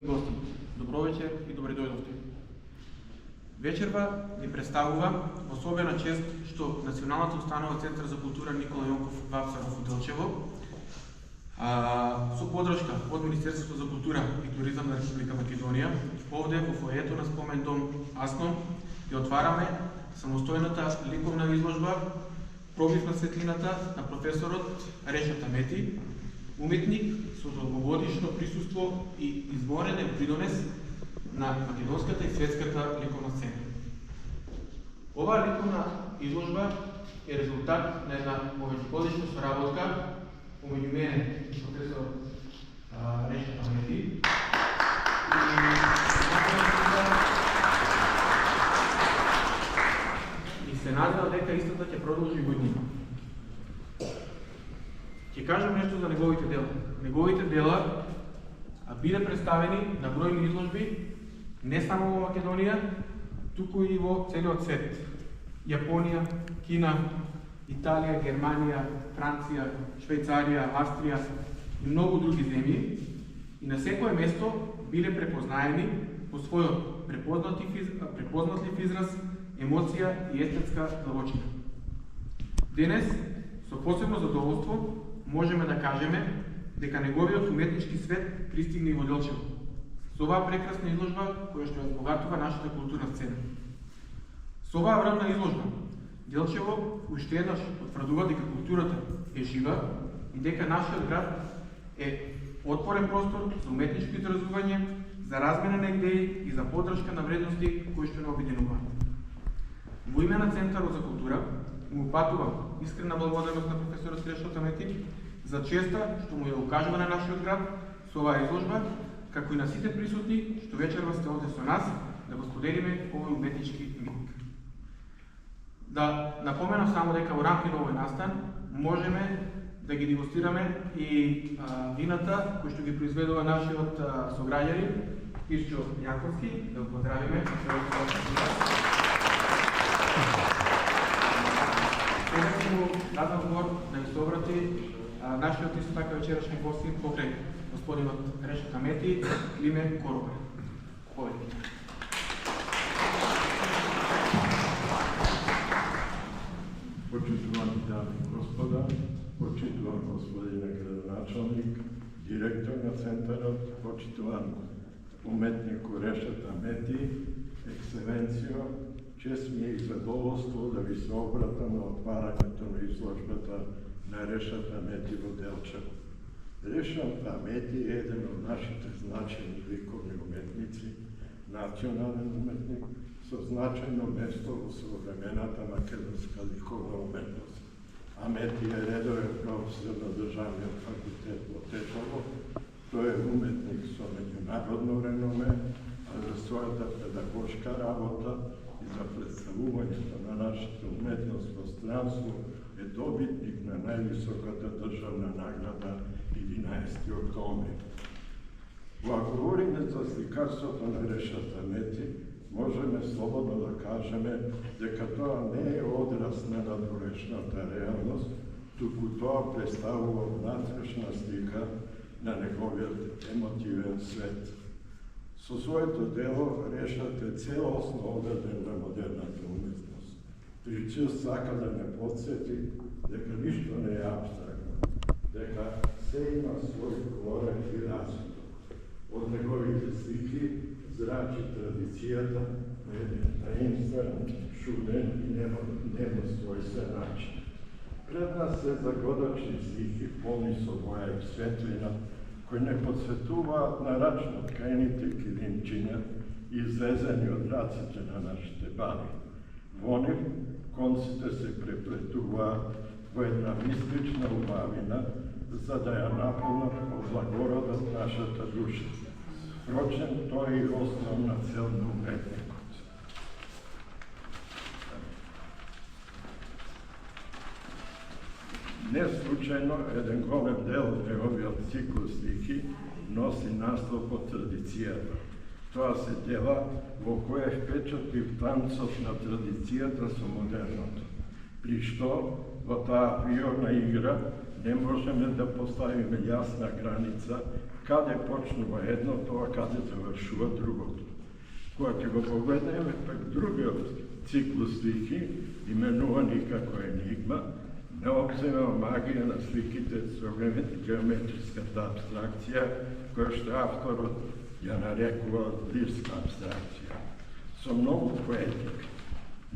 Гости, добро вечер и добре дојдовте. Вечерва ни представува особена чест што Националната установа Центар за култура Никола Јонков Вапцаров во Делчево со подршка од Министерството за култура и туризам на Република Македонија овде во фојето на спомен дом Аскон ја отвараме самостојната ликовна изложба Пробив на светлината на професорот Решат Амети, уметник со долгогодишно присуство и изморен придонес на македонската и светската ликовна сцена. Оваа ликовна изложба е резултат на една меѓугодишна соработка помеѓу мене и професор Решат Амети и се надева дека истата ќе продолжи година. Ќе кажам нешто за неговите дела. Неговите дела биде представени на бројни изложби не само во Македонија, туку и во целиот свет. Јапонија, Кина, Италија, Германија, Франција, Швајцарија, Австрија и многу други земји, и на секое место биле препознаени по својот препознатлив израз, емоција и естетска длабочина. Денес, со посебно задоволство, можеме да кажеме дека неговиот уметнички свет пристигне и во Делчево, со оваа прекрасна изложба која што ја збогатува нашата културна сцена. Со оваа врвна изложба, Делчево уште еднаш потврдува дека културата е жива и дека нашиот град е отворен простор за уметничко изразување, за размена на идеи и за поддршка на вредности кои што не обединуваат. Во име на Центарот за култура му упатувам искрена благодарност на професорот Решат Амети за честа што му ја укажува на нашиот град со оваа изложба, како и на сите присутни што вечерва сте овде со нас да го споделиме овој уметнички миг. Да напоменам само дека во рамки на овој настан можеме да ги дегустираме и вината кои што ги произведува нашиот сограѓанин Исчо Јаковски, да го поздравиме. Сега ќе му дадам збор да ни се обрати нашиот исто така вечерашни гости покрај господинот Решат Амети, Климен Коробе. Повеќе. Почитувани дами и господа, почитуван господине градоначалник, директор на Центарот, почитуван уметнику Решат Амети, екселенцијо, чест ми е и задоволство да ви се обратам на отварањето на изложбата на Решат Амети во Делчево. Решат Амети е еден од нашите значајни ликовни уметници, национален уметник со значајно место во современата македонска ликовна уметност. Амети е редовен професор на Државниот факултет во Тетово. Тој е уметник со меѓународно реноме, а за својата педагошка работа и за представувањето на нашата уметност во странство е добитник на највисоката државна награда 11 октомври. Ако говориме за сликарството на Решат Амети, можеме слободно да кажеме дека тоа не е одраз на надворешната реалност, туку тоа представува внатрешна слика на неговиот емотивен свет. Со своето дело Решат е целосно одреден на модерната уметност. Причест сака да не подсети дека ништо не е абстрактно, дека се има свој корен и развиток. Од неговите слики зрачи традицијата на еден таинствен, чуден и немо својствен начин. Пред нас се загодачни слики, полни со боја и светлина, кои не подсветуваат на рачно ткаените килимчиња излезени од раците на нашите баби. Во нив конците се преплетуваат во една мистична убавина, за да ја наполнат од благородот нашата душа. Впрочем, тоа е и основна цел на уметникот. Не случајно еден голем дел од неговиот цикл слики носи наслов по традицијата. Тоа се дела во кое впечатив танцот на традицијата со модерното. При што во таа приорна игра не можеме да поставиме јасна граница каде почнува едното, а каде завршува другото. Кога ќе го погледнеме пак другиот циклус слики, именувани како енигма, не обзема магија на сликите со геометриската абстракција, која што авторот ја нарекува лирска абстракција. Со многу поетика.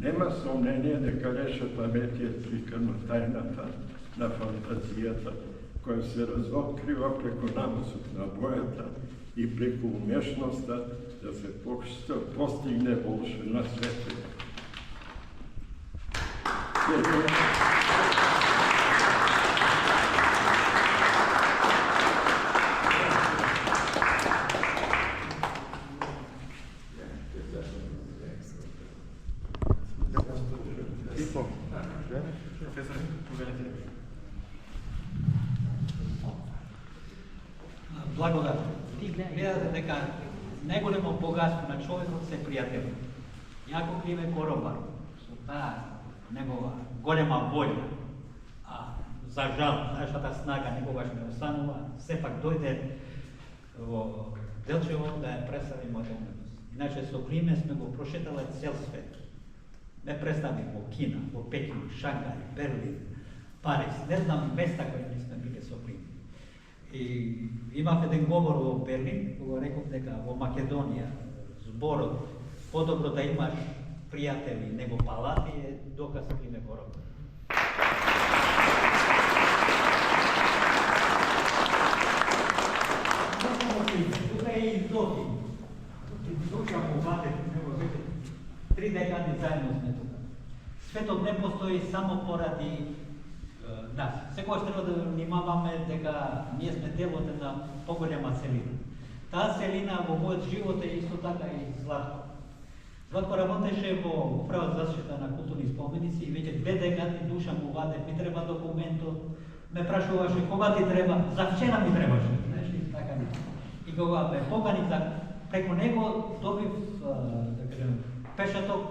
Нема сомнение дека Решета Мети е сликано тајната на фантазијата, која се разоткрива преку наносот на бојата и преку умешноста да се постигне волшебна светлина. Благодат. Ти гледате дека најголемо богатство на човекот се пријател. Јако Кливе Коробар, со таа негова голема волја, а за жал, нашата снага никогаш не останува, сепак дојде во Делчево да ја представи мојата уметност. Иначе со Климе сме го прошетале цел свет. Ме представи во Кина, во Пекин, Шангај, Берлин, Париз, не знам места кои не сме биле со Климе. И имав еден говор во Берлин, кога реков дека во Македонија зборот подобро да имаш пријатели него палати е доказ Климе Коробар. Тука е и Зоки. Душа му ваде, него веќе 3 декади заедно сме тука. Светот не постои само поради нас. Секогаш треба да внимаваме дека ние сме дел од една поголема целина. Таа целина во мојот живот е исто така и Златко. Златко работеше во Управа за заштита на културни споменици и веќе 2 декади душа му ваде, ми треба документот, ме прашуваше кога ти треба, за вчера ми требаше, знаеш ли, така не. И кога ме покани преку него добив, да кажем, пешаток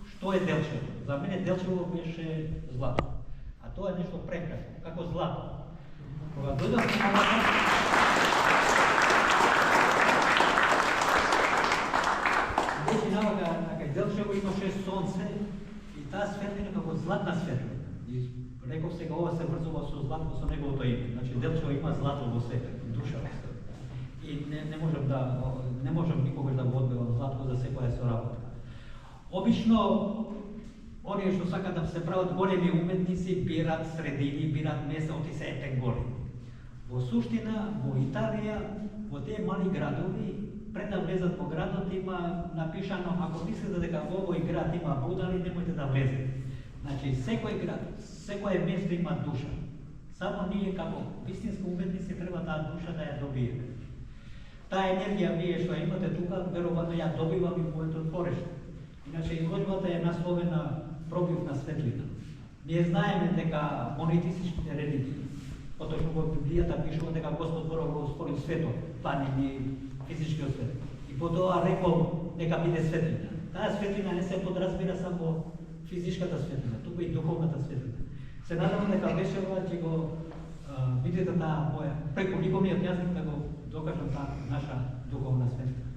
што е Делчево. За мене Делчево беше Златко. А тоа е нешто прекрасно, како злато. Кога дојдов на Малака, беше навака, кај Делчево имаше сонце и таа светлина како златна светлина. И реков сега ова се врзува со Златко, со неговото име. Значи Делчево има злато во себе, душа во себе. И не можам никогаш да го одбивам Златко за секоја со работа. Обично оние што сакат да се прават големи уметници бират средини, бират места оти се епен големи. Во суштина, во Италија, во тие мали градови, пред да влезат во градот има напишано, ако мислите дека во овој град има будали, немојте да влезете. Значи, секој град, секој место има душа. Само ние како вистински уметници треба таа душа да ја добиеме. Таа енергија вие што имате тука, веројатно ја добивам и моето творење. Иначе изложбата е насловена Пробив на светлина. Ние знаеме дека монотеистичните религии, поточно во Библијата пишува дека Господ Бог го створил светот, планин и физичкиот свет. И потоа рекол нека биде светлина. Таа светлина не се подразбира само физичката светлина, туку и духовната светлина. Се надевам дека вечерва ќе го видите таа моја преку ликовниот јазик да го докажам таа наша духовна светлина.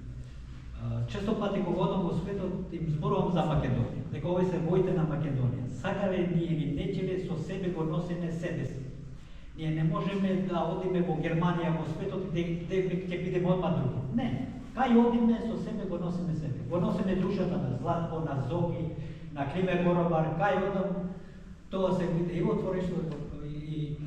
Често пати кога одам во светот им зборувам за Македонија, дека овој се воите на Македонија. Сакале ние или нечеле со себе го носиме себе си. Ние не можеме да одиме во Германија во светот и ќе бидеме одма други. Не, кај одиме со себе го носиме себе. Го носиме душата на Златко, на Зоки, на Климе Коробар, кај одам, тоа се биде и отворештво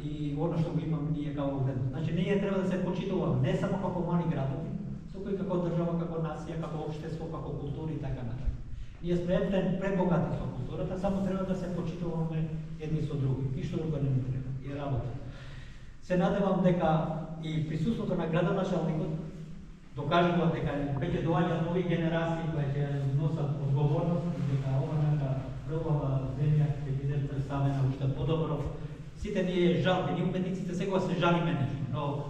и оно што го имам ние како вредност. Значи ние треба да се почитуваме не само како мали градови, туку и како држава, како нација, како општество, како култура и така натаму. Ние сме пребогати со културата, само треба да се почитуваме едни со други. Ништо друго не ни треба. И работа. Се надевам дека и присуството на градоначалникот докажува дека веќе доаѓаат нови генерации кои ќе носат одговорност и дека ова наша прва земја ќе биде представена уште подобро. Сите ние жалби, ние уметниците сега се жалиме нешто, но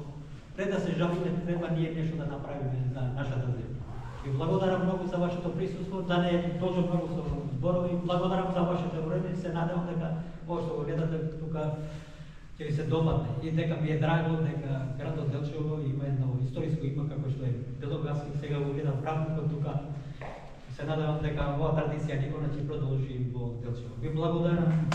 пред да се жалиме треба ние нешто да направиме за нашата земја. И благодарам многу за вашето присуство, да не должам многу со зборови. Благодарам за вашето време, се надевам дека ова што го гледате тука ќе ви се допадне. И дека ми е драго дека градот Делчево има едно историско име како што е Белогаски, сега го гледам пратникот тука. Се надевам дека оваа традиција никога ќе продолжи во Делчево. Ви благодарам.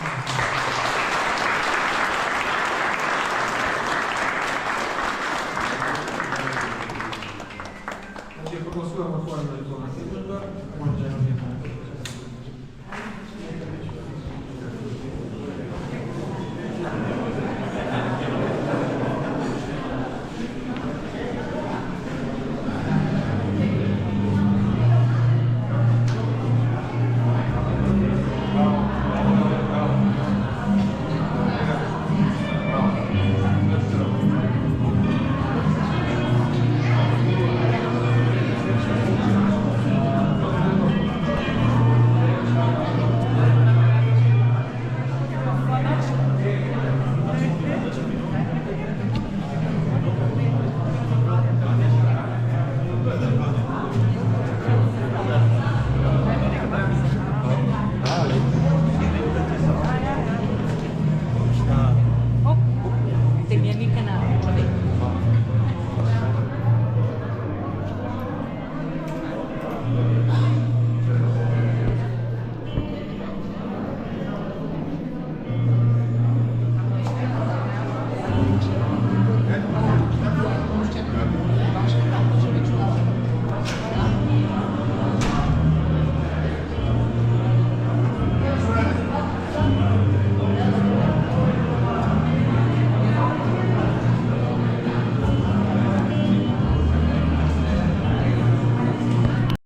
Значи, прогласуваме отворена електронна изложба. Може да ја